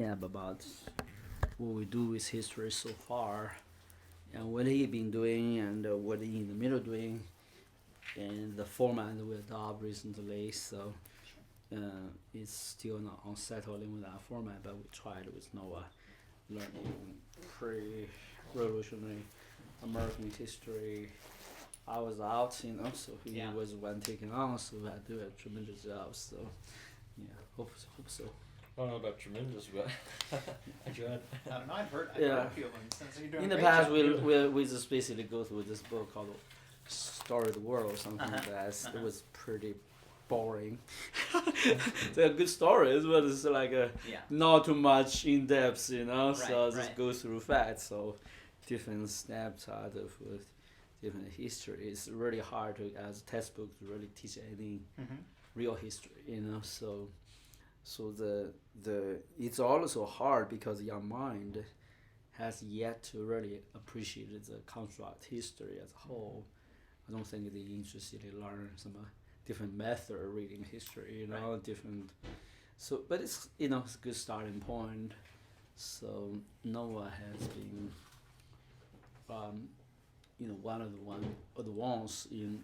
Yeah, about what we do with history so far, and what he been doing, and what he in the middle doing, and the format we adopt recently. So it's still not unsettling with that format, but we tried with Noah learning pre-revolutionary American history. I was out, so he Yeah. was one taking on, so I do a tremendous job. So yeah, hope so. I don't know about tremendous, but I tried. I don't know. I've heard Yeah. a few of them. So you're doing In a the great past, job. we just basically go through this book called "Story of the World" or something like Uh-huh. that. Uh-huh. It was pretty boring. They're good stories, but it's like Yeah. not too much in depth, So Right, just right. go through facts. So different snapshot of different history. It's really hard to as a textbook to really teach any Mm-hmm. real history. So the it's also hard because your mind has yet to really appreciate the construct history as a whole. I don't think they're interested in learn some different method of reading history, Right. different. So, but it's a good starting point. So Noah has been, um, one of the ones in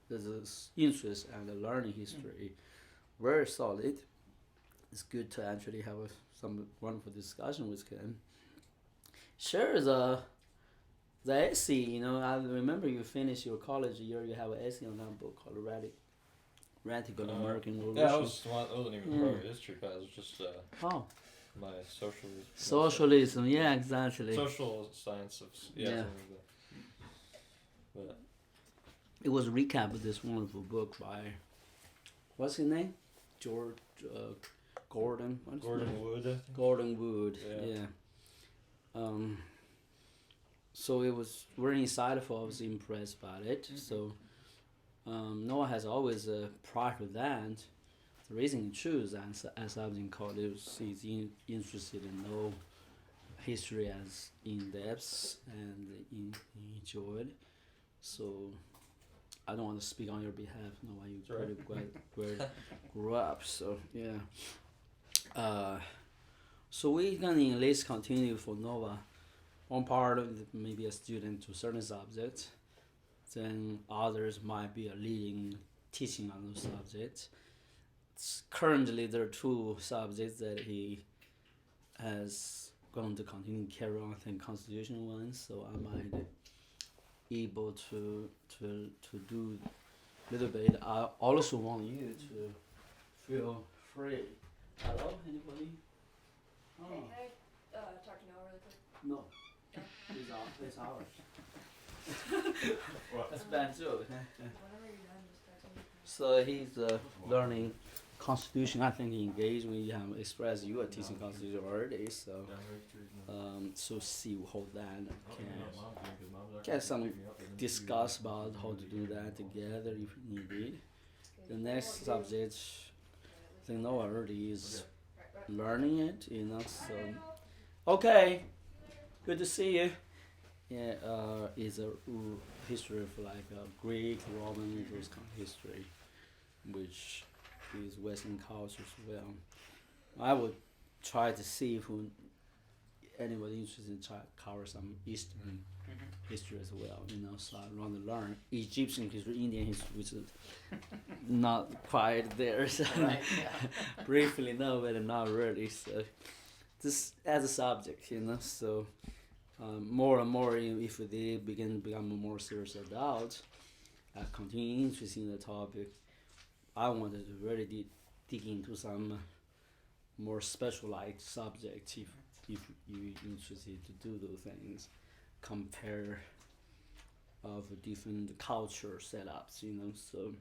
the interest and the learning history very solid. It's good to actually have some wonderful discussion with him. Share the essay. I remember you finished your college year. You have an essay on that book called Radical American Revolution. Yeah, I wasn't even part of history class. It was just Oh, my socialism. Yeah, exactly. social science of Yeah. something like that. But It was a recap of this wonderful book by what's his name? George Gordon. What's his Gordon name? Wood, I think. Gordon Wood. Yeah. Yeah. Um. So it was very insightful. I was impressed by it. Mm-hmm. So Noah has always, prior to that, the reason he chose as I've been called is he's interested in know history as in depth and enjoyed. So I don't want to speak on your behalf. Noah, you It's alright. pretty well grew up. So yeah. So we can at least continue for Noah. One part of it may be a student to certain subjects, then others might be a leading teaching on those subjects. Currently, there are two subjects that he has going to continue to carry on. I think constitutional ones, so I might able to do a little bit. I also want you to feel free. Hello, anybody? Oh, Hey, can I talk to Noah really quick? no. It's ours. That's bad too. Whenever you're done, just text me. So he's learning Constitution. I think he engaged when you have expressed you are teaching Constitution already. So see how that can get some discuss about how to do that together if needed. The next subject, I think Noah already is learning it. So okay, good to see you. Yeah, is a history of like Greek, Roman, those kind of history, which is Western culture as well. I would try to see if anybody interested in try to cover some Eastern Mm-hmm. history as well. So I want to learn Egyptian history, Indian history, which is not quite there. So Right. Yeah. briefly know, but not really. So just as a subject. So more and more, if they begin to become more serious adults, continue interest in the topic, I wanted to really dig into some more specialized subject if you're interested to do those things, compare of different culture setups, so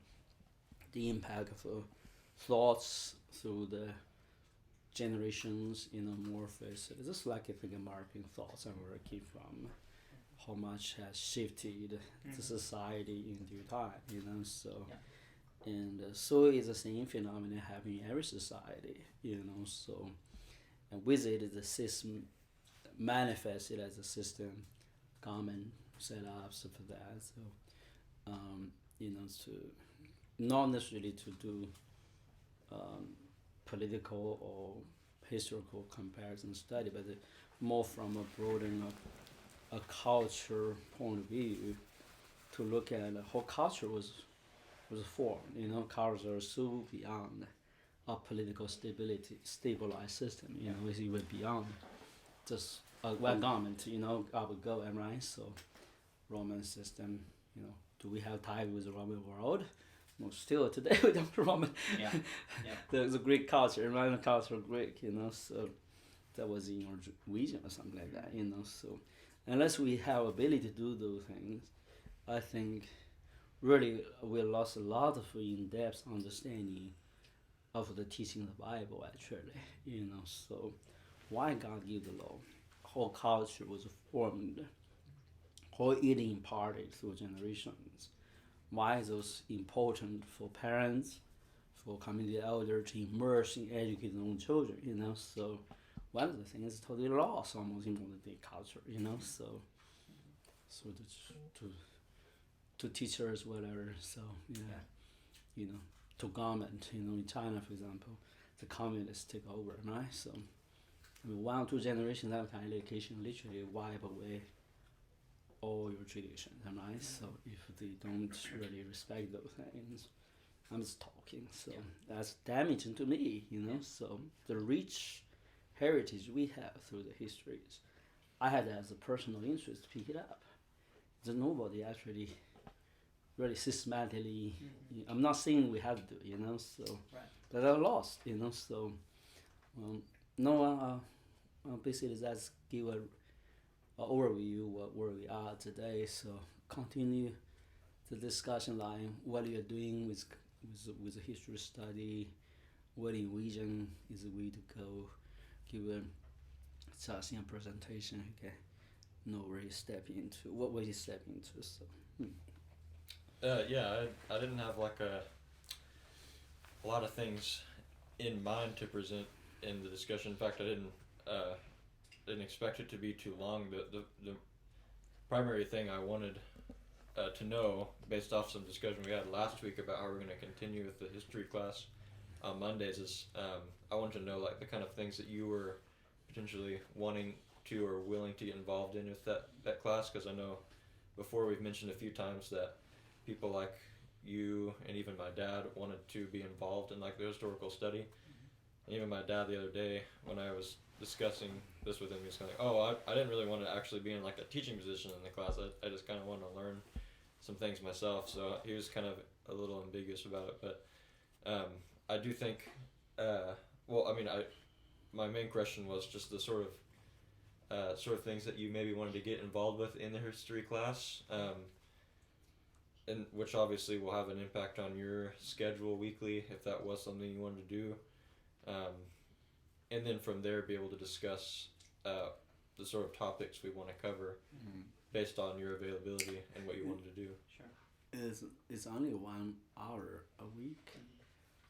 the impact of thoughts through the generations, morphs. It's just like if a marking thoughts and where it came from, how much has shifted the society in due time, so Yeah. and so is the same phenomenon happening in every society, so and with it the system manifested as a system, common setups for that. So to not necessarily to do political or historical comparison study, but more from a broaden a culture point of view to look at how culture was formed. You know, culture are so beyond a political stabilized system. You know, it's even beyond just one government. You know, up and go and right. So, Roman system. You know, do we have tie with the Roman world? No, still today we don't Roman. Yeah. Yeah. There's a Greek culture, Roman culture, Greek. You know, so that was in your region or something like that. You know, so unless we have ability to do those things, I think really we lost a lot of in-depth understanding of the teaching of the Bible actually, you know. So why God gave the law, how culture was formed, how it imparted through generations, why those important for parents, for community elders to immerse and educate their own children, you know. So one of the things is totally lost almost in modern day culture, you know. So to teachers, whatever. So you know, to government. You know, in China, for example, the communists take over, right? So, I mean, 1 or 2 generations after education, literally wipe away all your traditions, right? So if they don't really respect those things, I'm just talking. So that's damaging to me, you know. So the rich heritage we have through the histories, I had as a personal interest to pick it up. There's nobody actually really systematically. I'm not saying we have to do, you know. So, but they're lost, you know. So, no, basically that's give a overview where we are today. So continue the discussion line. What you're doing with the history study, what in region is the way to go. Give a succinct presentation. Okay, know where you step into, what way you step into. So. I didn't have like a lot of things in mind to present in the discussion. In fact, I didn't expect it to be too long. The primary thing I wanted to know, based off some discussion we had last week about how we're going to continue with the history class on Mondays, is I wanted to know like the kind of things that you were potentially wanting to or willing to get involved in with that class, because I know before we've mentioned a few times that people like you and even my dad wanted to be involved in like the historical study. And even my dad the other day, when I was discussing this with him, he was kind of like, I didn't really want to actually be in like a teaching position in the class. I just kind of wanted to learn some things myself. So he was kind of a little ambiguous about it. But I do think, my main question was just the sort of things that you maybe wanted to get involved with in the history class. And which obviously will have an impact on your schedule weekly if that was something you wanted to do, and then from there be able to discuss the sort of topics we want to cover based on your availability and what you wanted to do. Sure. It's only 1 hour a week.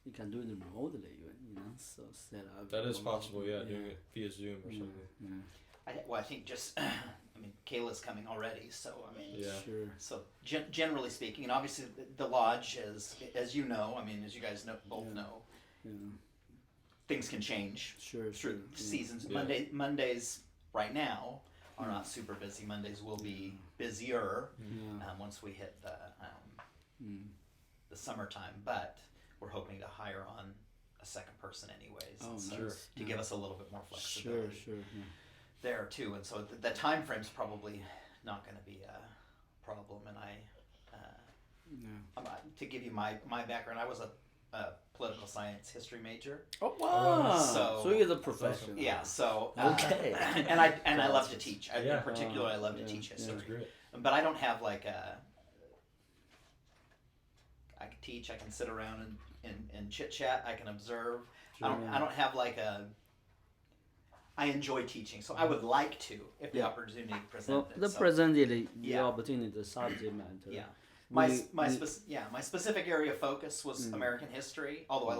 You can do it remotely, you know. So set up. That is possible, doing it via Zoom or something. Yeah. I think just, Kayla's coming already, so Sure. So generally speaking, and obviously the lodge, as you know, as you guys both know, things can change Sure. through seasons. Yeah. Mondays right now are not super busy. Mondays will be busier once we hit the summertime, but we're hoping to hire on a second person anyways, to give us a little bit more flexibility. Sure. There too, and so the time frame's probably not going to be a problem. And to give you my background, I was a political science history major. Oh wow! So you're the professional. Yeah. So okay. and I love to teach. In particular, I love to teach history. That's great. But I don't have like I can teach. I can sit around and chit chat. I can observe. Sure. I don't have like I enjoy teaching, so I would like to, if the opportunity presented. Presented the opportunity, the subject matter. Yeah, my specific area of focus was American history. Although I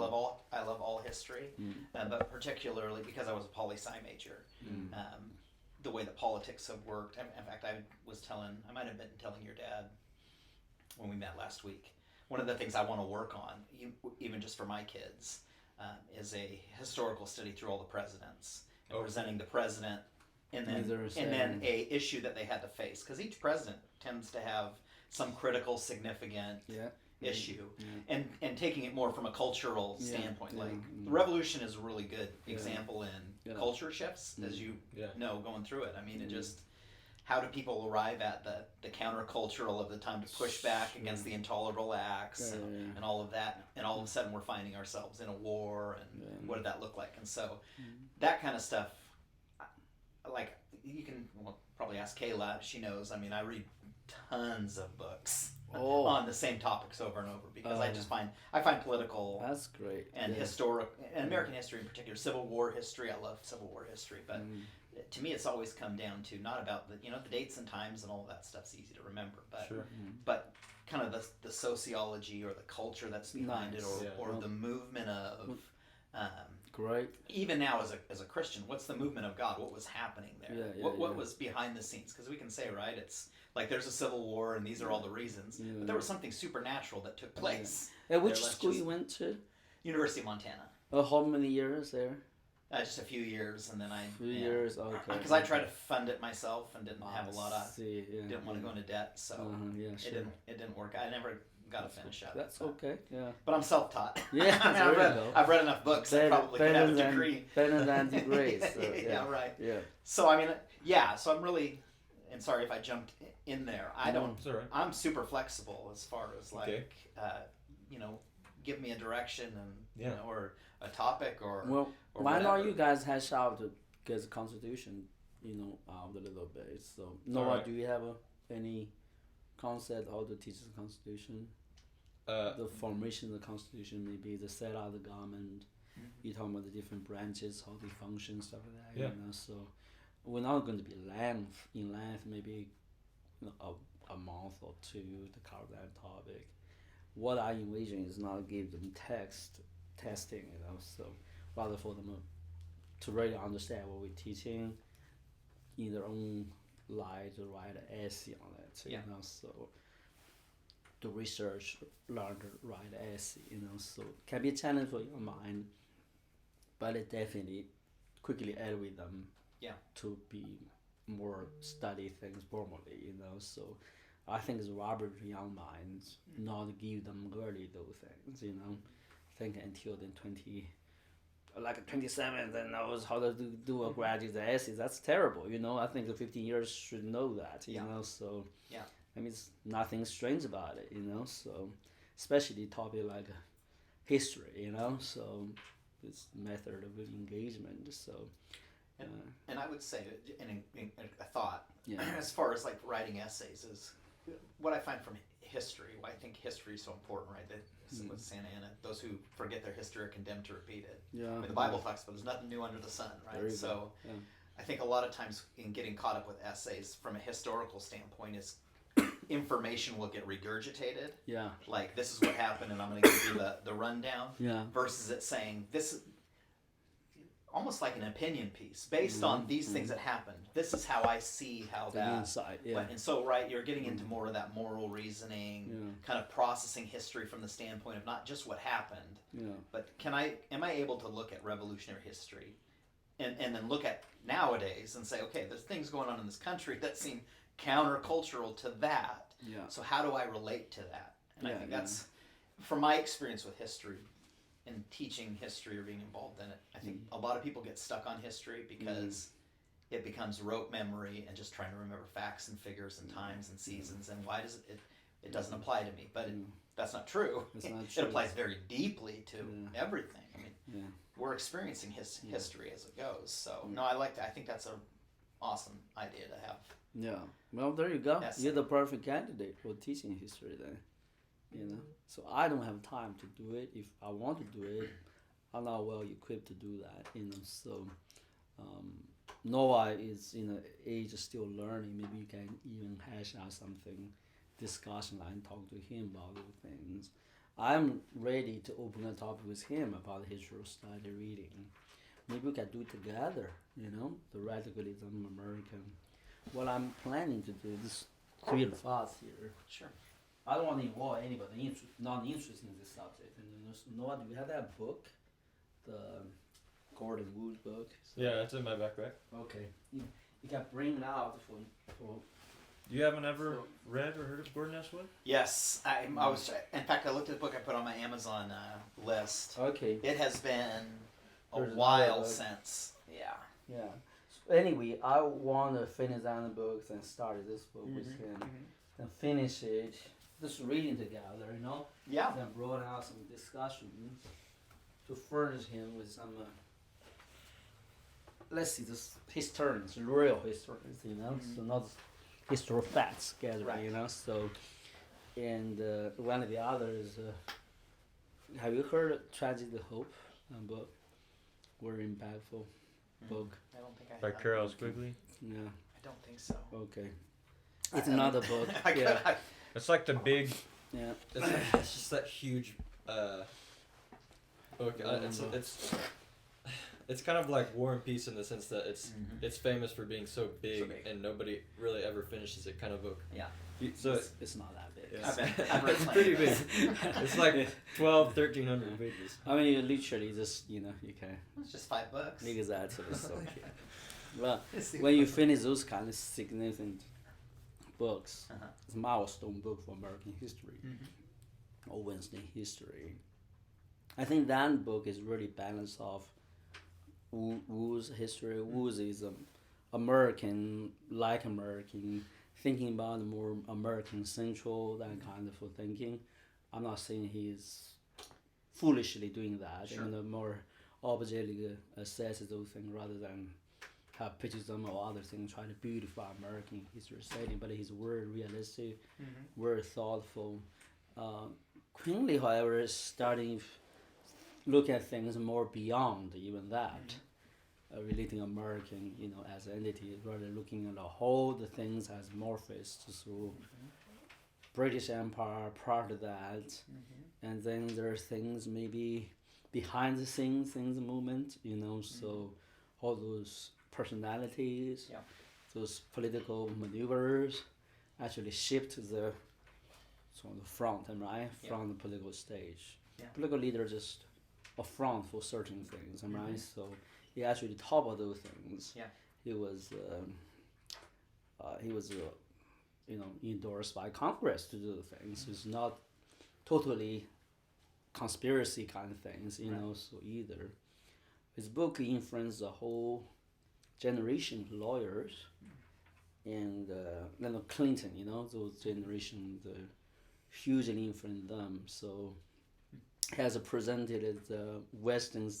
love all history, but particularly because I was a poli-sci major, the way that politics have worked. In fact, I might have been telling your dad when we met last week. One of the things I want to work on, even just for my kids, is a historical study through all the presidents and Oh. presenting the president, and Either then a issue that they had to face, because each president tends to have some critical, significant Yeah. issue, Yeah. and taking it more from a cultural Yeah, standpoint. yeah, Like mm. the revolution is a really good Yeah. example in Yeah. culture shifts, as Mm. you Yeah. know, going through it. I mean, it Mm. just, how do people arrive at the countercultural of the time to push back against the intolerable acts Yeah, and, yeah, yeah. and all of that, and all of a sudden we're finding ourselves in a war, and Yeah. what did that look like? And so Mm. that kind of stuff, like, you can probably ask Kayla, she knows. I mean, I read tons of books Oh. on the same topics over and over, because I Oh. just find political That's great. and yeah. historic, and American history in particular, Civil War history. I love Civil War history, but Mm. to me, it's always come down to not about the dates and times and all of that stuff's easy to remember, but Sure. but kind of the sociology or the culture that's behind Nice. it, or, Yeah. or Well- the movement of. Great. Even now, as a Christian, what's the movement of God? What was happening there? Yeah, yeah, what yeah. was behind the scenes? Because we can say, right, it's like there's a civil war and these are all the reasons, Yeah. but there was something supernatural that took place. At which There, let's school just- you went to? University of Montana, How many years there? just a few years, and then I Few years. Okay. because I tried to fund it myself and didn't have a lot of See, yeah, didn't want to yeah. go into debt, so Yeah, sure. it didn't work. I never got to finish up. That's but, okay. Yeah. but I'm self-taught. Yeah, I mean, there you go. I've read enough books. I probably could have a degree. Better than degrees. So, yeah, yeah. right. Yeah. So I mean, yeah. So I'm really, and sorry if I jumped in there. I don't. It's all right. I'm super flexible as far as like, Okay. give me a direction and Yeah. or a topic or Well, or why not whatever. you guys hash out the get the Constitution, out a little bit. So, Noah, Alright. do you have any concept how to teach the Constitution? Uh, The formation of the Constitution, maybe the set out of the government. Mhm. You talking about the different branches, how they function, stuff like that. Yeah. So, we're not going to be in length, maybe a month or two to cover that topic. What I envision is not give them testing, so rather for them to really understand what we're teaching in their own light, to write an essay on it, Yeah. so to research, learn to write an essay, so it can be a challenge for your mind, but it definitely quickly add with them Yeah. to be more study things formally, so I think it's Robert young minds not give them early those things, think until then 27 then knows how to do a graduate essay. That's terrible, I think the 15 years should know that, so Yeah. I mean it's nothing strange about it, so especially topic like history, so it's method of engagement, so And I would say, in a thought, yeah. as far as like writing essays, is what I find from history. Why I think history is so important, right? That with Santa Ana, those who forget their history are condemned to repeat it. Yeah, I mean, the Bible talks about there's nothing new under the sun, There right? you So go. Yeah. I think a lot of times in getting caught up with essays from a historical standpoint is information will get regurgitated. Yeah, Like, this is what happened, and I'm going to give you the rundown. yeah, Versus it saying this, almost like an opinion piece based on these things that happened. This is how I see how the that. inside, yeah, And so, right, you're getting into more of that moral reasoning, Yeah. kind of processing history from the standpoint of not just what happened, yeah, but am I able to look at revolutionary history and then look at nowadays and say, okay, there's things going on in this country that seem countercultural to that. yeah, So how do I relate to that? And I Yeah, think yeah. that's, from my experience with history and teaching history or being involved in it, I think a lot of people get stuck on history because it becomes rote memory and just trying to remember facts and figures and times and seasons, and why does it doesn't apply to me. But that's not true. It's not It true. applies very deeply to Yeah. everything. I mean, yeah. we're experiencing history as it goes. So no, I think that's a awesome idea to have. Yeah, well, there you go. Yes. You're the perfect candidate for teaching history then, So I don't have time to do it. If I want to do it, I'm not well equipped to do that, So Noah is in an age of still learning. Maybe you can even hash out something, discussion line, talk to him about those things. I'm ready to open a topic with him about historical study reading. Maybe we can do it together, the radicalism American. What I'm planning to do is 3 to 5 here. Sure. I don't want to involve anybody not interested in this subject. Noah, do you have that book? the Gordon Wood book. So, Yeah, it's in my backpack. Okay. You can bring it out for You haven't ever read or heard of Gordon S. Wood? Yes, I was. In fact, I looked at the book I put on my Amazon list. Okay. It has been a There's while another book. since. Yeah. Yeah. So anyway, I want to finish that book and start this book with him and finish it. Just reading together, you know. Yeah. Then brought out some discussion to furnish him with some. Let's see, this historians, real historians, you know. So not historical facts gathering, Right. you know. So, and one of the others. Have you heard of Tragic Hope book? Very impactful book. I don't think I By have. Carol Squigley. Yeah. I don't think so. Okay. It's another book. I could, Yeah. It's like the big. Yeah. It's just that huge book. It's kind of like War and Peace in the sense that it's famous for being so big, big. and nobody really ever finishes it kind of book. Yeah. So It's not that big. yeah. I've read It's plenty pretty of big. It's like 1,300 pages. I mean, you literally just, you can It's just $5. exactly. So, well, It's the- when you finish those kind of significant books, Uh-huh. it's a milestone book for American history Mm-hmm. or Wednesday history. I think that book is really balanced off Wu's history. Wu's is American, like American, thinking about more American central, that kind of thinking. I'm not saying he's foolishly doing that. Sure. More objectively assess those things rather than have patriotism or other things, try to beautify American history setting. But he's very realistic, very thoughtful. Queenly, however, is starting look at things more beyond even that. Relating American, as an entity, rather looking at the whole the things as morphosed through British Empire, prior to that, and then there are things maybe behind the scenes, things movement, so all those personalities, Yeah. those political maneuvers, actually shift the front, right, Yeah. from the political stage. Yeah. Political leaders just a front for certain things, right? So he actually top of those things. Yeah. He was endorsed by Congress to do the things. It's not totally conspiracy kind of things, so either. His book influenced the whole generation of lawyers and Clinton, those generation, the hugely influenced them. So has presented the Western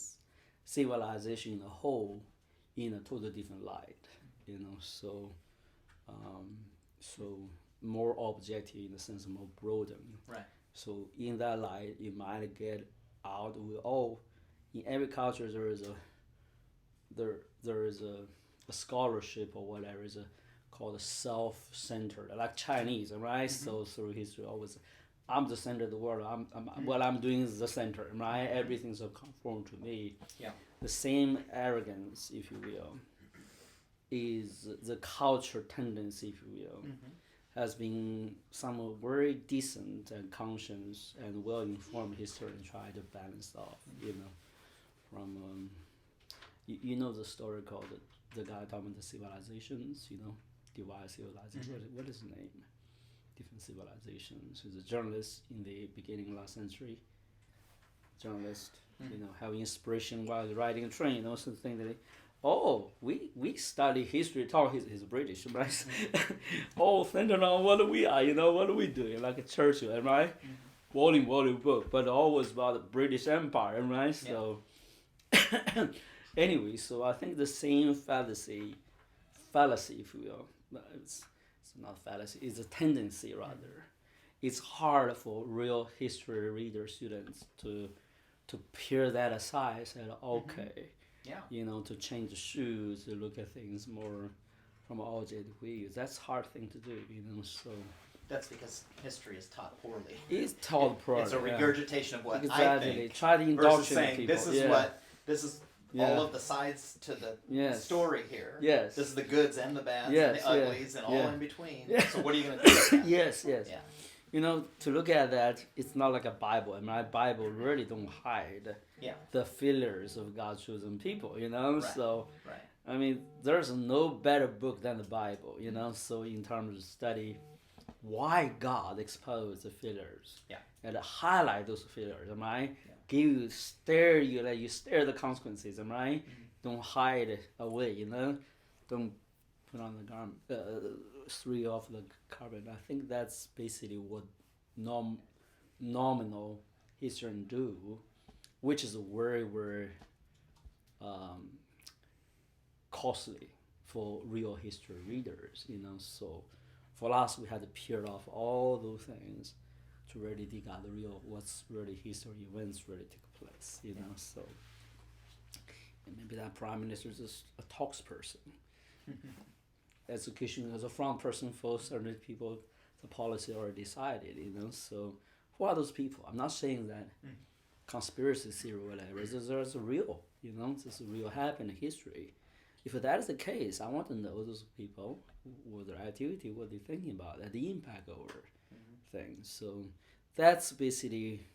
civilization in a whole in a totally different light, so more objective in the sense of more broadened. Right. So in that light, you might get out. We all, in every culture, there is a scholarship or whatever is called a self-centered, like Chinese, right? So through history, always, I'm the center of the world. What I'm doing is the center, right? Everything's so conform to me. Yeah. The same arrogance, if you will, is the culture tendency, if you will, has been some very decent and conscious and well-informed historian try to balance off, from you know the story called the guy talking about the civilizations, divide civilization. What is the name? Different civilizations. He's a journalist in the beginning of last century. Journalist, have inspiration while riding a train, something that. We study history. Talk he's British, right? All centered on what we are. What are we doing? Like a Churchill, right? Volume book, but always about the British Empire, right? So anyway, so I think the same fallacy, if you will. It's not fallacy. It's a tendency rather. It's hard for real history reader students to peer that aside. Say, okay. Yeah. To change the shoes, to look at things more from all objective views. That's a hard thing to do, so. That's because history is taught poorly. It's taught poorly. It's a regurgitation of what exactly. I think. Try to Versus indoctrinate saying people. this is Yeah. all of the sides to the Yes. story here. Yes. This is the goods and the bads Yes, and the yeah, uglies and all yeah. in between. Yeah. So what are you going to do with that? Yes. Yeah. To look at that, it's not like a Bible. My Bible really don't hide Yeah. the failures of God's chosen people, you know? Right. So, Right. I mean, there's no better book than the Bible, you know? So, in terms of study, why God exposed the failures. Yeah. And highlight those failures, am I? Yeah. Let you stare the consequences, am I? Don't hide it away, you know? Don't put on the garment, three off the carbon. I think that's basically what nominal historians do, which is very, very costly for real history readers, you know. So for us, we had to peel off all those things to really dig out the real, what's really history events really took place, you know. So and maybe that prime minister is a talks person. Education as a front person for certain people, the policy already decided, you know. So who are those people? I'm not saying that conspiracy theory or whatever. There's a real, you know, this is real happening in history. If that is the case, I want to know those people, what their activity, what they're thinking about, and the impact over things. So that's basically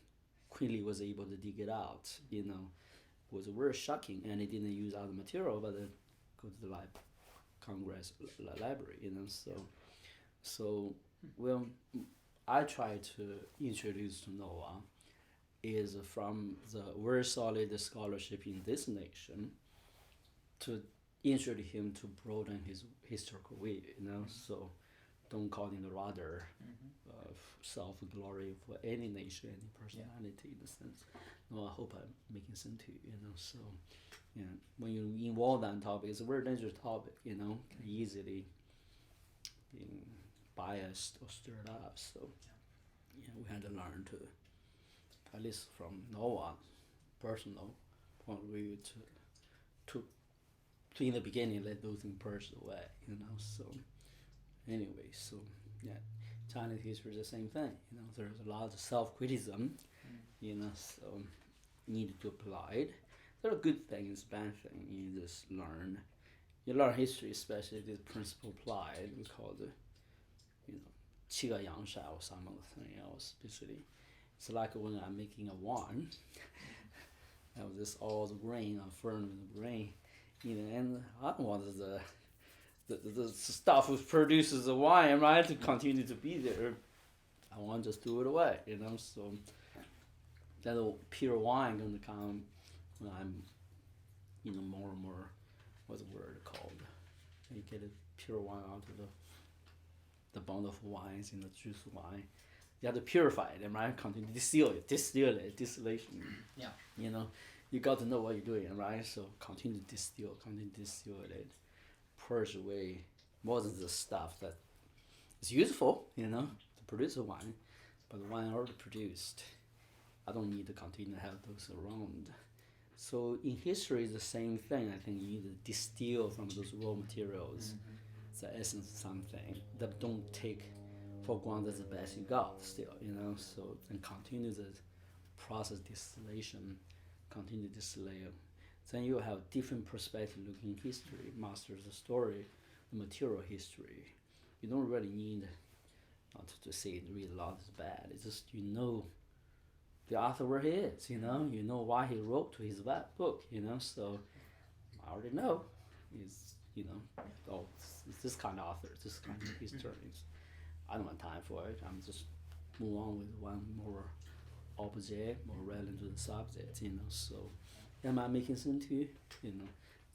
Quinley was able to dig it out, you know. It was very shocking, and he didn't use other material, but then go to the Congress library, you know. So well, I try to introduce to Noah is from the very solid scholarship in this nation to introduce him to broaden his historical view, you know. So don't call him the rudder of self-glory for any nation, any personality in a sense. No, I hope I'm making sense to you, you know. So yeah, when you involve that topic, it's a very dangerous topic, you know, can easily being biased or stirred up. So yeah, we had to learn to, at least from Noah's personal point of view, to in the beginning let those things purge away, you know. So anyway, so yeah, Chinese history is the same thing, you know. There's a lot of self-criticism, you know, so needed to apply it. There are good things, bad things. You just learn. You learn history, especially this principle applied. We call it, you know, 七个阳晒 or something else. Basically, it's like when I'm making a wine. I have this all the grain, I'm firm with the grain, you know, and I don't want the stuff which produces the wine, right, to continue to be there. I want to just throw it away, you know. So that pure wine going to come when I'm, you know, more and more, what's the word called? You get a pure wine out of the bountiful wines in the juice wine. You have to purify it, right? Continue to distill it, distillation. Yeah. You know, you got to know what you're doing, right? So continue to distill it, purge away more than the stuff that is useful, you know, to produce a wine, but the wine already produced. I don't need to continue to have those around. So in history, it's the same thing. I think you need to distill from those raw materials the essence of something that don't take for granted the best you got still, you know. So and continue the process distillation, continue distillation. Then you have different perspective looking history, masters the story, the material history. You don't really need not to say read a lot is bad. It's just you know the author where he is, you know why he wrote to his book, you know. So I already know he's, you know, oh, it's this kind of author, this kind of historians. I don't have time for it. I'm just move on with one more object, more relevant to the subject, you know. So am I making sense to you? You know,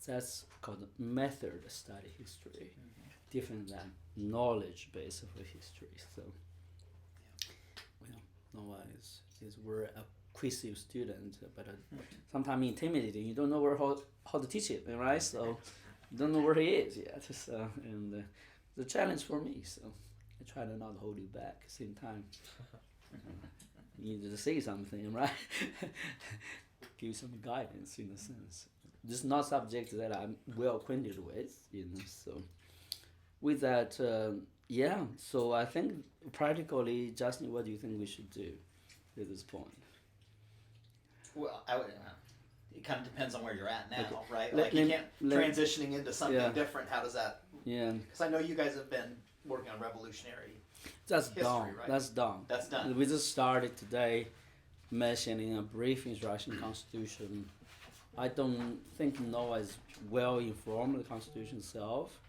that's called method study history, different than knowledge base of a history. So, well, Noah is very acquisitive student, but sometimes intimidating. You don't know how to teach it, right? So you don't know where he is yet. So and the challenge for me. So I try to not hold you back. At the same time, you need to say something, right? Give some guidance in a sense. This is not subject that I'm well acquainted with, you know. So with that, yeah. So I think practically, Justin, what do you think we should do at this point? Well, I would. It kind of depends on where you're at now, Okay. right? Let- Like you let- can't let- transitioning into something yeah. different. How does that? Yeah, Because I know you guys have been working on revolutionary. that's History, done. right? That's done. That's done. We just started today mentioned in a brief introduction Constitution. I don't think Noah is well informed of the Constitution itself.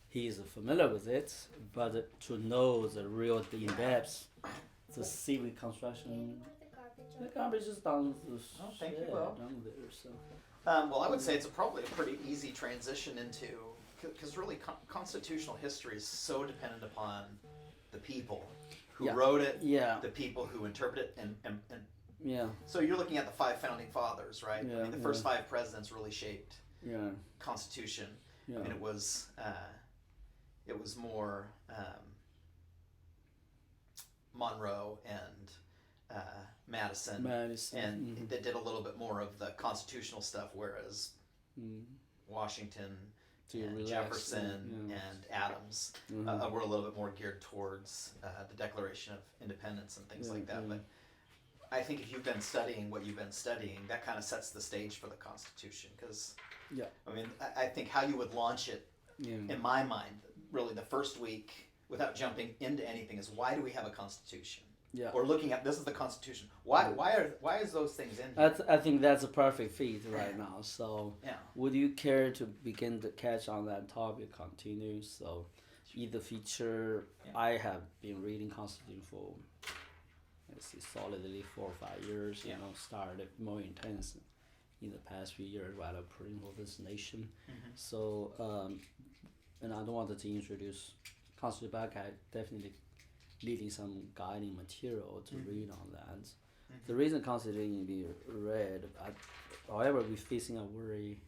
He is familiar with it, but to know the real in depth, the civic construction, the garbage is down the Oh, thank you, shed Will. down there. So Well, I would say it's probably a pretty easy transition into, because really constitutional history is so dependent upon the people who Yeah. wrote it, yeah, the people who interpret it, and yeah, so you're looking at the 5 founding fathers, right? I Yeah, mean, the first 5 presidents really shaped yeah, Constitution, yeah. and it was more Monroe and Madison, Madison, and that did a little bit more of the constitutional stuff, whereas Washington To and relax, Jefferson yeah. and Adams were a little bit more geared towards the Declaration of Independence and things Yeah, like that. yeah. But I think if you've been studying what you've been studying, that kind of sets the stage for the Constitution. Because Yeah. I mean, I think how you would launch it, Yeah. in my mind, really the first week, without jumping into anything, is why do we have a Constitution? Yeah. Or looking at this is the Constitution. Why is those things in here? I think that's a perfect fit right now. So, Yeah. would you care to begin to catch on that topic? Continue. So, either feature. Yeah. I have been reading Constitution for, let's see, solidly 4 or 5 years. Yeah. You know, started more intense in the past few years while I'm praying for this nation. So, and I don't want to introduce Constitution back. I definitely leaving some guiding material to read on that. The reason Constitution be read, however, we're facing a very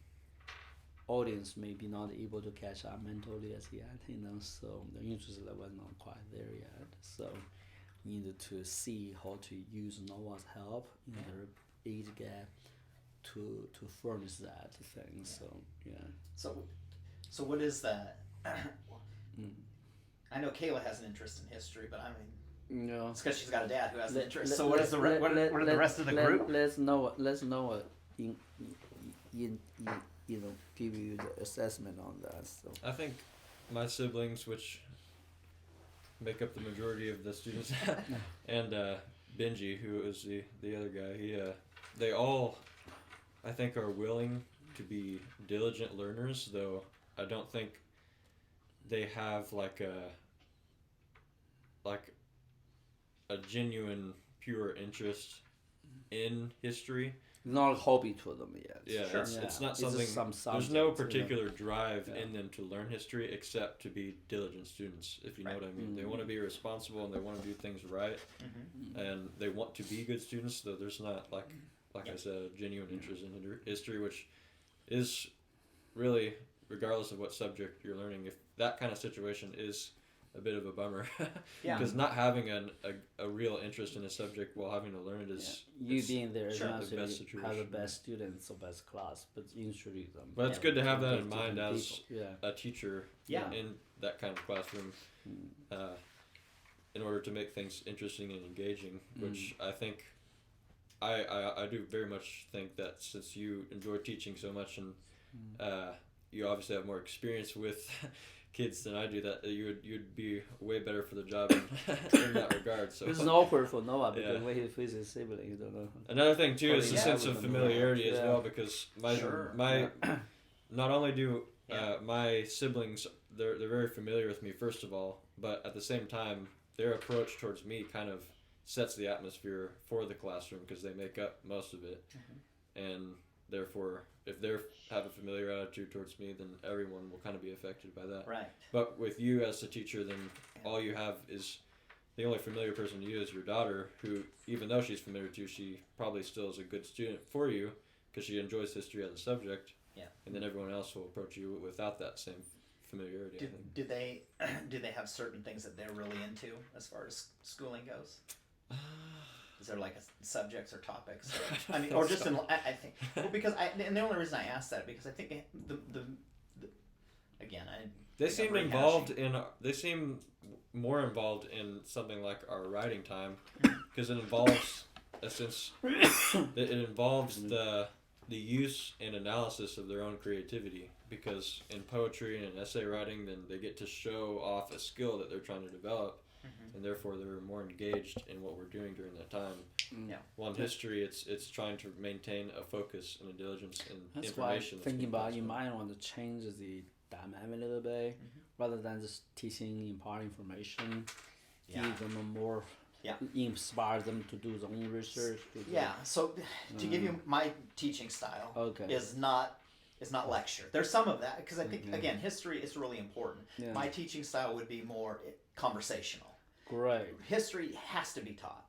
audience may be not able to catch up mentally as yet, you know, so the interest level is not quite there yet. So we need to see how to use Noah's help in the age gap to furnish that thing. So yeah. So what is that? I know Kayla has an interest in history, but I mean, No. it's because she's got a dad who has an interest. Let- So what is the let- what let- are the let- rest of the let- group? Let's know in you know give you the assessment on that. So I think my siblings, which make up the majority of the students, and Benji, who is the other guy, they all, I think, are willing to be diligent learners, though I don't think they have like a genuine, pure interest in history. not a hobby to them yet. Yeah, Sure. it's not just something. some There's no subject, you know. particular drive Yeah. in them to learn history except to be diligent students, if you know Right. what I mean. They want to be responsible and they want to do things right, and they want to be good students. Though there's not like I said, a genuine interest in history, which is really, regardless of what subject you're learning, if that kind of situation is a bit of a bummer. Yeah. Because not having a real interest in a subject while having to learn it is You it's being there is sure, not the best necessarily have the situation. best students or best class, but introduce them. But it's Yeah. good to have that to in mind different as people. Yeah. a teacher Yeah. in that kind of classroom, in order to make things interesting and engaging, which I think I do very much think that since you enjoy teaching so much and you obviously have more experience with kids than I do, that you'd be way better for the job in that regard. So This is awkward for Noah because Yeah. when he faces siblings, you don't know. another thing too is the Yeah. sense of familiarity as Yeah. well, because Sure. my not only do Yeah. my siblings they're very familiar with me first of all, but at the same time their approach towards me kind of sets the atmosphere for the classroom because they make up most of it, and therefore if they have a familiar attitude towards me, then everyone will kind of be affected by that. Right. But with you as the teacher, then all you have is the only familiar person to you is your daughter, who, even though she's familiar to you, she probably still is a good student for you because she enjoys history as a subject. Yeah. And then everyone else will approach you without that same familiarity, I think. Do they have certain things that they're really into as far as schooling goes? Is there like subjects or topics? Or, I mean, or just in I think well because and the only reason I asked that because I think the again I They think I'm seem involved in. They seem more involved in something like our writing time, because it involves a sense. It involves the use and analysis of their own creativity. Because in poetry and essay writing, then they get to show off a skill that they're trying to develop, and therefore they're more engaged in what we're doing during that time. Yeah. While in history, it's trying to maintain a focus and a diligence in That's why information. thinking about you might want to change the dynamic a little bit rather than just teaching impart information. Yeah. Give them a more Yeah. inspire them to do their own research. Yeah. So to give you my teaching style Okay. is not lecture. There's some of that because I think again history is really important. Yeah. My teaching style would be more conversational. Great. History has to be taught.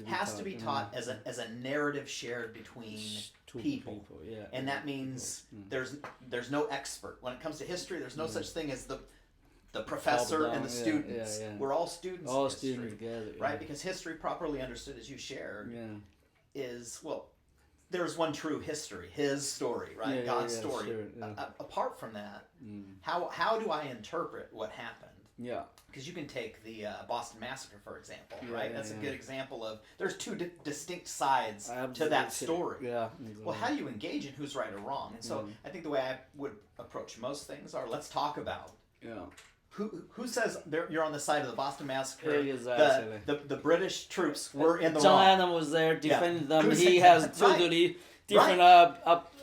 Has to be taught, as a narrative shared between two people. Yeah. And that means there's no expert. When it comes to history, there's no such thing as the professor and the down, students. yeah. We're all students all of history, students together. right? Because history properly understood as you shared Yeah. is, well, there's one true history, his story, right? Yeah, God's yeah, story. sure, yeah. Apart from that, how do I interpret what happened? Yeah. Because you can take the Boston Massacre, for example, Yeah, right? yeah, That's a yeah. good example of there's two distinct sides to Absolutely. that story. Yeah. Well, how do you engage in who's right or wrong? And so I think the way I would approach most things are let's talk about Yeah. who says you're on the side of the Boston Massacre. Exactly. The British troops were in the John wrong. Adam was there defending them. Who's- He has right. totally different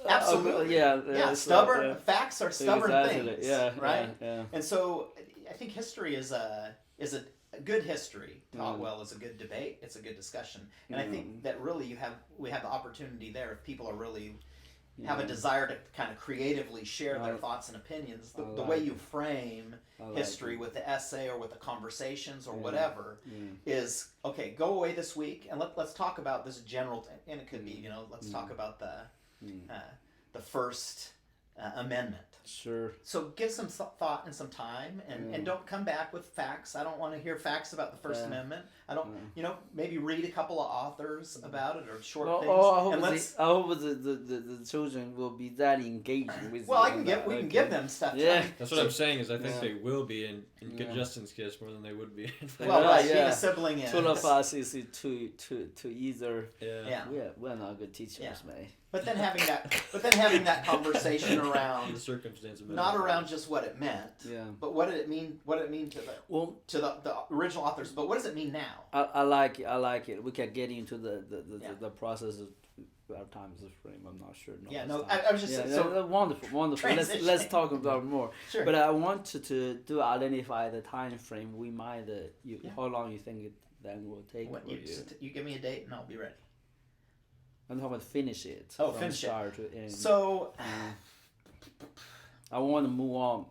Absolutely. yeah. Stubborn facts are stubborn exactly. things. Yeah. Right. Yeah. And so I think history is a good history taught well is a good debate. It's a good discussion, and I think that really we have the opportunity there if people are really have a desire to kind of creatively share their thoughts and opinions. The like way it. you frame like history with the essay or with the conversations or whatever is okay. Go away this week and let's talk about this general and it could be let's talk about the First Amendment. Sure. So give some thought and some time, and don't come back with facts. I don't want to hear facts about the First Amendment. I don't, maybe read a couple of authors about it or short things. I hope the children will be that engaged with. Well, we can give them stuff. Yeah. That's what I'm saying is I think they will be in Justin's case more than they would be. Well, right, being yeah. a sibling in. Two of us is to either. Yeah. We're not good teachers, man. But then having that conversation around the circumstance of it. not around just what it meant, but what did it mean? What did it mean to the original authors? But what does it mean now? I like it. We can get into the process of our time is a frame. I'm not sure. I was just so wonderful. Let's talk about more. Sure. But I wanted to identify the time frame. We might. How long you think it then will take for you? You give me a date and I'll be ready. I'm talking about finish it. Oh, from finish start it. to end. So I want to move on.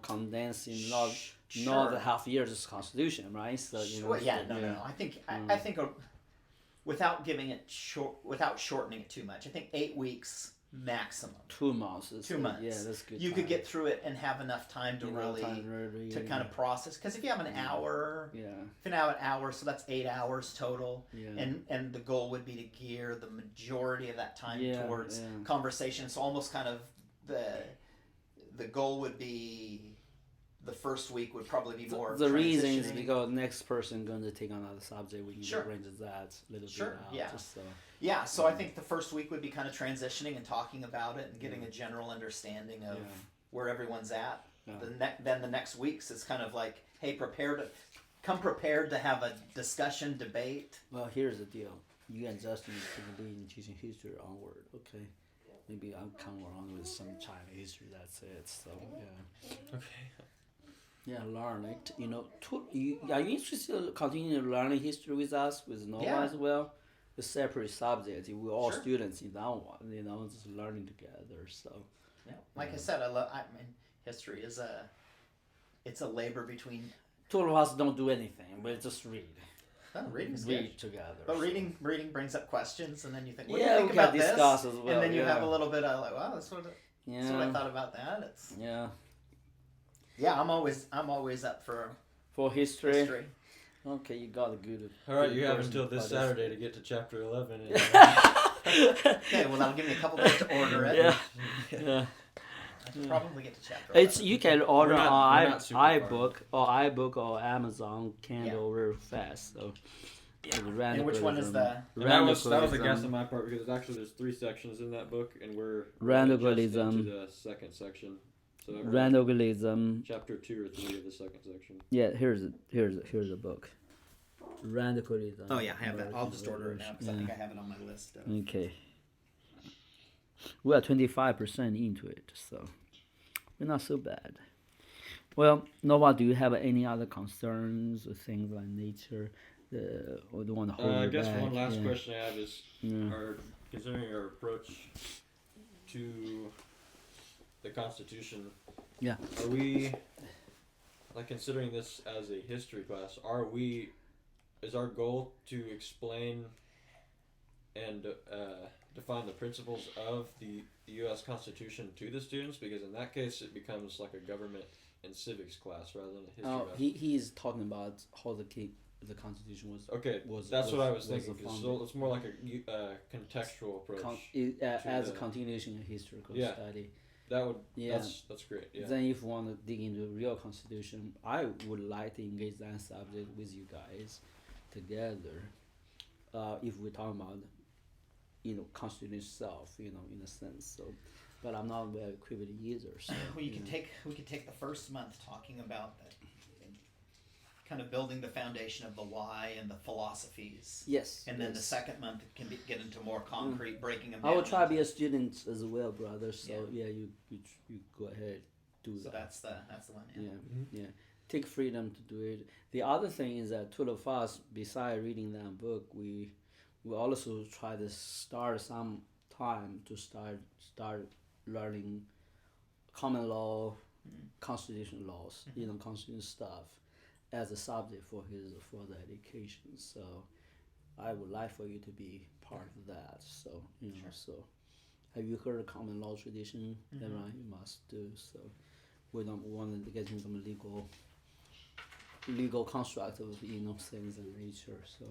Condensing not the half year's constitution, right? So no. I think without giving it without shortening it too much. I think 8 weeks maximum. 2 months. 2 months. Yeah, that's good. You could get through it and have enough time to kind of process. Because if you have an hour, so that's 8 hours total. Yeah. And the goal would be to gear the majority of that time towards conversation. So almost kind of the goal would be the first week would probably be more. The reason is because next person going to take another subject. We need to arrange that a little bit out. Yeah. So. Yeah, so I think the first week would be kind of transitioning and talking about it and getting a general understanding of where everyone's at. Yeah. Then the next weeks is kind of like, hey, come prepared to have a discussion, debate. Well, here's the deal. You and Justin can be in teaching history onward, okay? Maybe I'll come around with some China history. That's it. So yeah. Okay. Yeah, learn it. Are you interested in continuing learning history with us, with Nova as well? The separate subject. We're all students in that one. Just learning together. So. Yeah, like I said, history is it's a labor between. Two of us don't do anything. We just read. Oh, reading's read good. together. But reading brings up questions, and then you think, what do you think about this? Discuss as well. And then you have a little bit of like, wow, that's what I thought about that. It's Yeah, I'm always up for history. Okay, you got a good. All right, you have until this Saturday to get to chapter 11. Okay, well that'll give me a couple days to order it. Yeah. I can probably get to chapter 11. You can order on iBook or Amazon Kindle real fast. So. And which one is the? That was a guess on my part because there's 3 sections in that book, and we're just into the second section. So Randomalism. Chapter 2 or 3 of the second section. Yeah, here's the book. radically done. Oh yeah, I have that. I'll American just order it now because I Revolution. think I have it on my list. Yeah. Okay. We are 25% into it, so we're not so bad. Well, Nova, do you have any other concerns or things like nature, or do you want to hold I you guess back? one last Yeah. question I have is, Yeah. considering our approach to the Constitution, Yeah. are we, like, considering this as a history class, is our goal to explain and define the principles of the U.S. Constitution to the students? Because in that case, it becomes like a government and civics class rather than a history Oh, class. he's talking about how the Constitution was. Okay, was that's what I was was thinking. 'Cause founded. so it's more like a contextual approach. As a the- continuation of historical Yeah. study. That would Yeah. that's great. Yeah. Then if you want to dig into real constitution, I would like to engage that subject with you guys together. If we're talking about, constitution itself, in a sense. So, but I'm not very equipped either. So We could take the first month talking about the, kind of building the foundation of the why and the philosophies. yes. And then the yes. second month can get into more concrete, breaking them I down. will try to be into- a student as well, brother. So you go ahead, do So that. that's the one. Yeah. Yeah. Take freedom to do it. The other thing is that two of us, besides reading that book, we also try to start some time to start learning common law, constitutional laws, constitutional stuff as a subject for the education. So I would like for you to be part of that. So Sure. so have you heard of common law tradition? Yeah, right, you must do. So we don't want to get into some legal construct of things in nature. So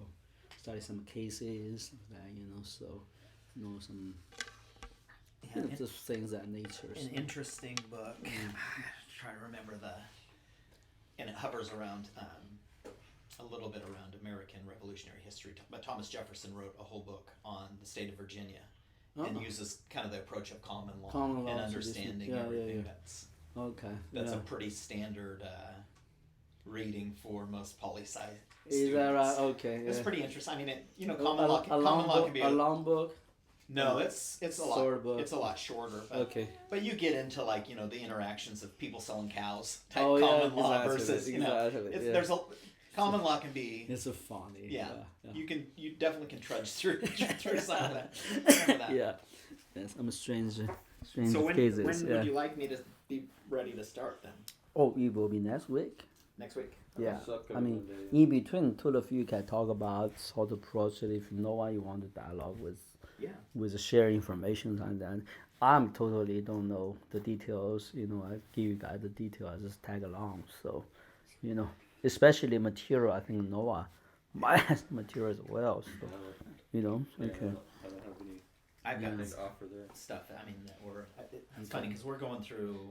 study some cases that so some Yeah, just things that nature. an interesting book. Try to remember and it hovers around a little bit around American Revolutionary history. But Thomas Jefferson wrote a whole book on the state of Virginia and uses kind of the approach of common law, Common law and tradition. understanding Yeah, yeah, everything. yeah. Okay. That's yeah. a pretty standard reading for most poli-sci Is students. that right? Okay. It's yeah. pretty interesting. I mean, A- common law. a Common long law book. can be A long book. No, it's a lot. Short book. It's a lot shorter. But, Okay. But you get into the interactions of people selling cows type Oh, yeah, common law exactly, versus exactly, it's, yeah. there's a common law can be It's so funny. yeah. Yeah. You definitely can trudge through some of that. Some of that. Yeah. Yes, I'm a stranger. So when cases. yeah. would you like me to be ready to start then? Oh, it will be next week. Next week. Yeah. It's upcoming I mean, Monday. in between, two of you can talk about how to approach it. If you know what you want to dialogue Yeah. with share information and then I'm totally don't know the details. I give you guys the detail. I just tag along. So, especially material. I think Noah might have material as well. So, okay. I don't have any I've got anything to offer there. stuff. I mean, that it's funny because we're going through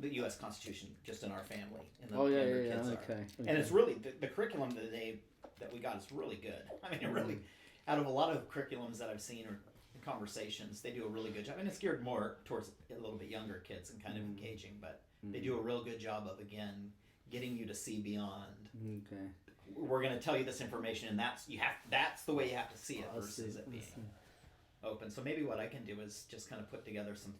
the U.S. Constitution just in our family. In the Oh yeah, younger yeah, kids yeah. are. Okay. And it's really the curriculum that we got is really good. I mean, it really out of a lot of curriculums that I've seen or conversations, they do a really good job. And it's geared more towards a little bit younger kids and kind of engaging, but they do a real good job of again getting you to see beyond. Okay. We're going to tell you this information, and that's the way you have to see it I versus see, it I being see. open. So maybe what I can do is just kind of put together some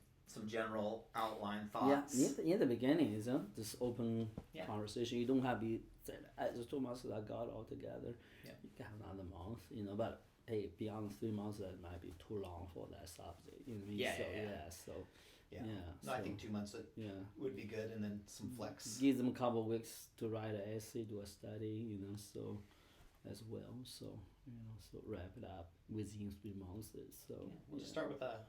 general outline Yeah, thoughts. in the beginning, just open Yeah. conversation. You don't have to say, just 2 months I got all together. Yeah. You can have another month, but hey, beyond 3 months, that might be too long for that subject. You know what I mean? Yeah, so, yeah. So, Yeah. yeah. No, I think 2 months yeah. would be good, and then some flex. Give them a couple of weeks to write an essay, do a study, so as well. So, so wrap it up within 3 months. So, We'll just start with a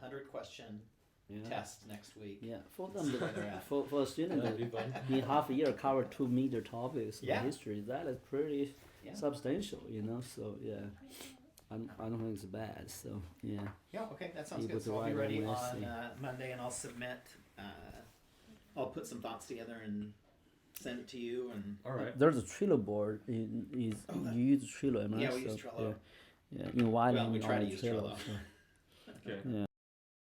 100-question yeah. test next week. Yeah, for them, where they're at. for a student, That'd be fun. in half a year cover 2 major topics Yeah. in history. That is pretty Yeah. substantial, So yeah, I don't think it's bad. So yeah, Yeah, okay, that sounds Able good. to So I'll be write ready an on essay. Monday, and I'll submit. I'll put some thoughts together and send it to you. And All right. there's a Trello board. You use Trello, am I? Yeah, we use So, Trello. Yeah, in Wyoming Well, we try on to use Trello. So, Okay. yeah.